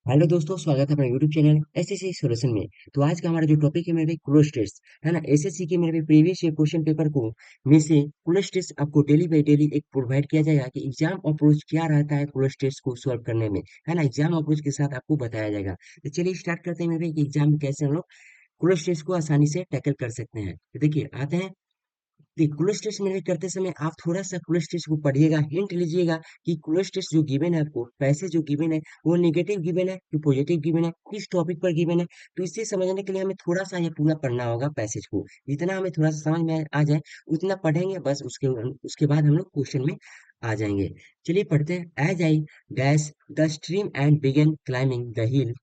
Hello दोस्तों, स्वागत है अपने यूट्यूब चैनल एसएससी सॉल्यूशन में। तो आज का हमारा जो टॉपिक है मेरे भाई क्लोज टेस्ट है ना। एसएससी के मेरे भाई प्रीवियस ईयर क्वेश्चन पेपर को में से क्लोज टेस्ट आपको डेली बाई डेली एक प्रोवाइड किया जाएगा कि एग्जाम अप्रोच क्या रहता है क्लोज टेस्ट को सॉल्व करने में, है ना। एग्जाम अप्रोच के साथ आपको बताया जाएगा। तो चलिए स्टार्ट करते हैं मेरे भाई कि एग्जाम में कैसे हम लोग क्लोज टेस्ट को आसानी से टैकल कर सकते हैं। तो देखिए आते हैं। देखिए क्लोज टेस्ट में करते समय आप थोड़ा सा क्लोज टेस्ट को पढ़िएगा, हिंट लीजिएगा कि क्लोज टेस्ट जो गिवन है आपको पैसे जो गिवन है वो नेगेटिव गिवन है कि पॉजिटिव गिवन है, किस टॉपिक पर गिवन है। तो इसे समझने के लिए हमें थोड़ा सा ये पूरा पढ़ना होगा पैसेज को। जितना हमें थोड़ा सा समझ में आ जाए उतना पढ़ेंगे, बस उसके उसके बाद हम लोग क्वेश्चन में आ जाएंगे। चलिए पढ़ते हैं। As I dash the stream and began climbing the hill,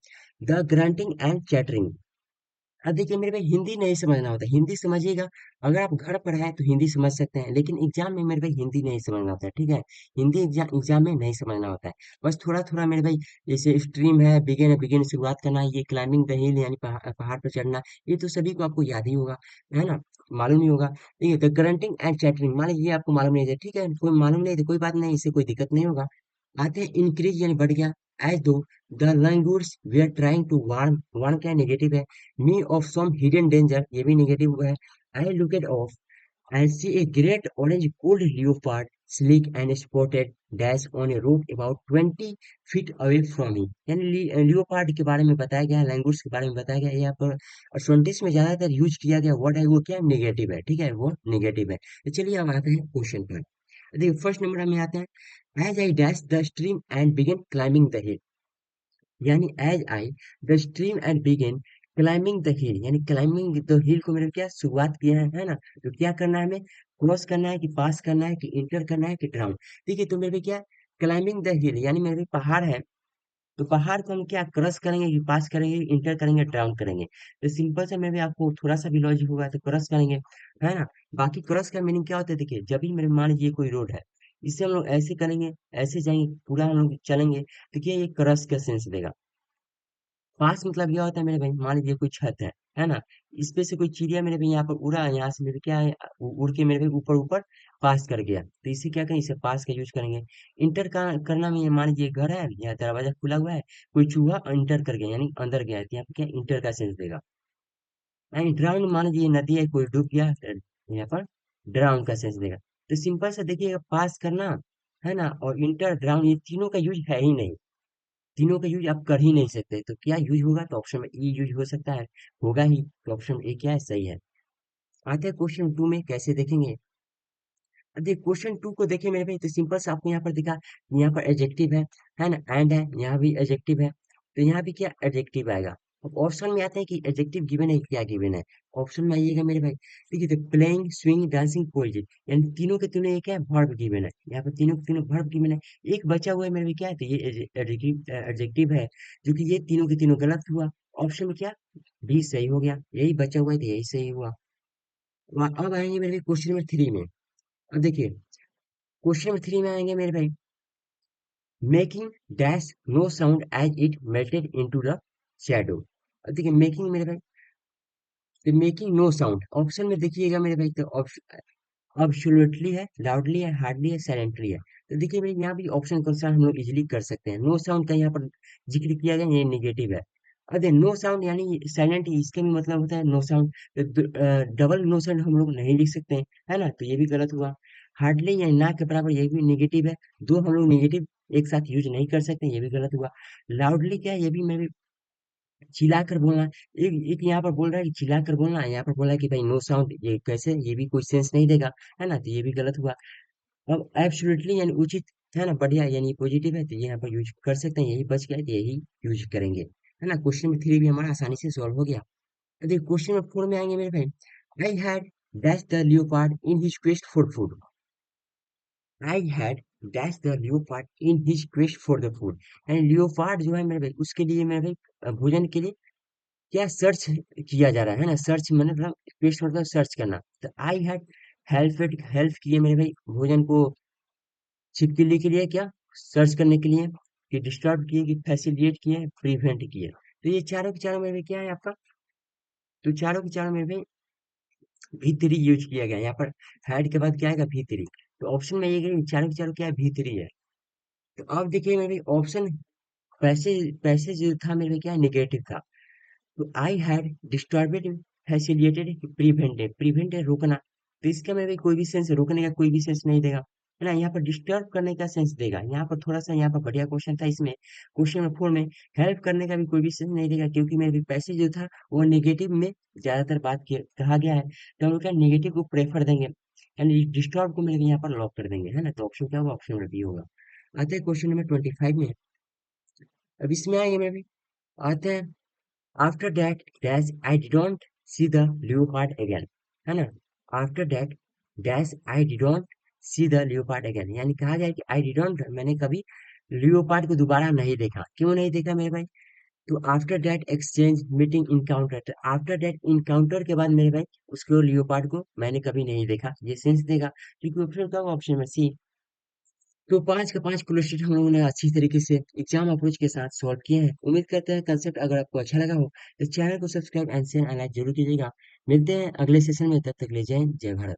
the grunting and chattering. अब देखिए मेरे भाई हिंदी नहीं समझना होता, हिंदी समझिएगा। अगर आप घर पर हैं तो हिंदी समझ सकते हैं, लेकिन एग्जाम में मेरे भाई हिंदी नहीं समझना होता है, ठीक है। हिंदी एग्जाम एग्जाम में नहीं समझना होता है। बस थोड़ा थोड़ा मेरे भाई, जैसे स्ट्रीम है, बिगिन से शुरुआत करना है, ये क्लाइंबिंग द हिल यानी पहाड़ पर चढ़ना, ये तो सभी को आपको याद ही होगा, है ना। मालूम ही होगा। ठीक है, द ग्रंटिंग एंड चैटरिंग मान लीजिए आपको मालूम नहीं है, ठीक है, कोई मालूम नहीं है तो कोई बात नहीं, इससे कोई दिक्कत नहीं होगा। आते हैं इंक्रीज यानी बढ़ गया। As though the langurs we are trying to warn, warn क्या नेगेटिव है। me of some hidden danger, ये भी नेगेटिव है। I looked off and see a great orange cold leopard, sleek and spotted, dash on a rope about 20 feet away from me। यानी leopard के बारे में बताया गया है, लैंगूर्स के बारे में बताया गया है। यहाँ पर 20 में ज्यादातर यूज किया गया वर्ड है वो क्या नेगेटिव है, ठीक है, वो नेगेटिव है। तो चलिए अब आते हैं क्वेश्चन पर। देखिए फर्स्ट नंबर में आते हैं। As I dash the stream and begin climbing the hill, यानी as I the stream and begin climbing the hill, यानी क्लाइंबिंग द हिल को मैंने क्या शुरुआत किया है ना। तो क्या करना है हमें, क्रॉस करना है कि पास करना है कि इंटर करना है कि ड्राउन। देखिए तो मेरे क्या क्लाइंबिंग द हिल यानी मेरे भी पहाड़ है। तो पहाड़ को हम क्या क्रॉस करेंगे कि पास करेंगे, इंटर करेंगे, ड्राउन करेंगे। तो सिंपल से मैं भी आपको थोड़ा सा भी लॉजिक होगा तो क्रॉस करेंगे, है ना। बाकी क्रॉस का मीनिंग क्या होता है, देखिए जब भी मेरे मान लीजिए कोई रोड है, इससे हम लोग ऐसे करेंगे, ऐसे जाएंगे, पूरा हम लोग चलेंगे, तो क्या ये क्रॉस का सेंस देगा। पास मतलब क्या होता है मेरे भाई, मान लीजिए कोई छत है ना। इस पे से कोई चिड़िया मेरे भाई यहाँ पर उड़ा, यहाँ से मेरे क्या है उड़ के मेरे भाई ऊपर ऊपर पास कर गया, तो इसे क्या करें, इसे पास का यूज करेंगे। इंटर का करना में मान लीजिए घर है या दरवाजा खुला हुआ है, कोई चूहा इंटर कर गया यानी अंदर गया है, तो यहाँ पे क्या इंटर का सेंस देगा। यानी ड्राउन मान लीजिए नदी है, कोई डूब गया, तो यहाँ पर ड्राउन का सेंस देगा। तो सिंपल से देखिए पास करना, है ना, और इंटर ड्राउन ये तीनों का यूज है ही नहीं। तीनों का यूज आप कर ही नहीं सकते, तो क्या यूज होगा, तो ऑप्शन में ई यूज हो सकता है, होगा ही, तो ऑप्शन ए क्या है, सही है। आते हैं क्वेश्चन टू में, कैसे देखेंगे। अब देखिए क्वेश्चन टू को देखें मेरे भाई, तो सिंपल से आपको यहाँ पर दिखा, यहाँ पर एडजेक्टिव है ना, एंड है, यहाँ भी एडजेक्टिव है, तो यहाँ भी क्या एडजेक्टिव आएगा। अब ऑप्शन में आते हैं कि एडजेक्टिव गिवन है क्या गिवन है। ऑप्शन में आइएगा मेरे भाई, देखिए तो प्लेइंग, स्विंग, डांसिंग, पोएट्री, यानी तीनों के तीनों ये क्या है, वर्ब गिवन है। यहाँ पर तीनों के तीनों वर्ब गिवन है। एक बचा हुआ है मेरे भाई, क्या है, तो ये एडजेक्टिव एडजेक्टिव है, जो कि ये तीनों के तीनों गलत हुआ। ऑप्शन में क्या भी सही हो गया, यही बचा हुआ है तो यही सही हुआ। अब आएंगे मेरे भाई क्वेश्चन नंबर थ्री में। अब देखिए क्वेश्चन नंबर थ्री में आएंगे मेरे भाई, making dash no sound as it melted into the shadow. अब देखिए मेकिंग मेरे भाई, तो मेकिंग नो साउंड ऑप्शन में देखिएगा मेरे भाई, तो अब्सोल्युटली है, लाउडली है, हार्डली है, साइलेंटली है। तो देखिए भाई यहाँ भी ऑप्शन का आंसर हम लोग इजीली कर सकते हैं। नो साउंड का यहाँ पर जिक्र किया गया, ये नेगेटिव है। अरे नो साउंड यानी साइलेंट, इसका भी मतलब होता है no sound. Double no sound हम लोग नहीं लिख सकते हैं, है ना, तो ये भी गलत हुआ। हार्डली यानी ना के बराबर, ये भी नेगेटिव है। दो हम लोग नेगेटिव एक साथ यूज नहीं कर सकते, ये भी गलत हुआ। लाउडली क्या है, ये भी मैं भी चिल्लाकर बोलना। एक यहाँ पर बोल रहा है कि चिल्लाकर बोलना, यहाँ पर बोला है कि भाई नो साउंड, ये कैसे, ये भी कोई सेंस नहीं देगा, है ना, तो ये भी गलत हुआ। अब एब्सोल्युटली यानी उचित, है ना, बढ़िया यानी पॉजिटिव है, तो ये यहाँ पर यूज कर सकते हैं, यही बच गया है, तो यही यूज करेंगे, है ना। क्वेश्चन में थ्री भी हमारा आसानी से सॉल्व हो गया। तो देखिए क्वेश्चन में फोर में आएंगे मेरे भाई। I had dash the leopard in his quest for food. I had dash the leopard in his quest for the food, यानी लियोपार्ड जो है मेरे भाई उसके लिए मेरे भाई भोजन के लिए क्या सर्च किया जा रहा है ना। सर्च मतलब क्वेस्ट मतलब सर्च करना। तो आई हैड हेल्प किए मेरे भाई भोजन को छिपकली के लिए, क्या सर्च करने के लिए, कि डिस्टर्ब किए, कि फैसिलिटेट किए, प्रिवेंट किए। तो ये चारों के चारों में भी क्या है आपका, तो चारों के चारों में भी भी थ्री यूज किया गया है। यहाँ पर हेड के बाद क्या आएगा, भी थ्री। तो ऑप्शन में ये चारों के चारों क्या है, भी थ्री है। तो अब देखिए मेरे ऑप्शन पैसे पैसे जो था मेरे में क्या नेगेटिव था। तो I had disturbed facilitated prevent है रोकना। तो इसका में भी कोई भी सेंस, रोकने का कोई भी सेंस नहीं देगा, है ना। यहाँ पर डिस्टर्ब करने का सेंस देगा। यहाँ पर थोड़ा सा यहाँ पर बढ़िया क्वेश्चन था इसमें, क्वेश्चन नंबर 4 में हेल्प करने का भी कोई भी सेंस नहीं देगा, क्योंकि मेरे पैसे जो था वो नेगेटिव में ज्यादातर कहा गया है, तो हम लोग क्या नेगेटिव को प्रेफर देंगे, यानी डिस्टर्ब को मिलेगा यहाँ पर लॉक कर देंगे, है ना। तो ऑप्शन क्या होगा, ऑप्शन नंबर बी होगा। आते हैं क्वेश्चन नंबर 25 में। अब इसमें आएंगे मैं भी, आते हैं। After that, dash, I didn't see the leopard again, है ना। After that, dash, I didn't see the leopard again, यानी कहा जाए कि I didn't, मैंने कभी लियोपार्ड को दोबारा नहीं देखा। क्यों नहीं देखा मेरे भाई? तो after that exchange meeting encounter, तो आफ्टर दैट इनकाउंटर के बाद मेरे भाई उसको लियोपार्ड को मैंने कभी नहीं देखा, ये सेंस देगा। क्योंकि ऑप्शन का ऑप्शन में सी। तो 5 का 5 क्वेश्चन हम लोगों ने अच्छी तरीके से एग्जाम अप्रोच के साथ सॉल्व किए हैं। उम्मीद करते हैं कंसेप्ट अगर आपको अच्छा लगा हो तो चैनल को subscribe and share and like जरूर कीजिएगा। मिलते हैं अगले सेशन में, तब तक ले जाएं, जय भारत।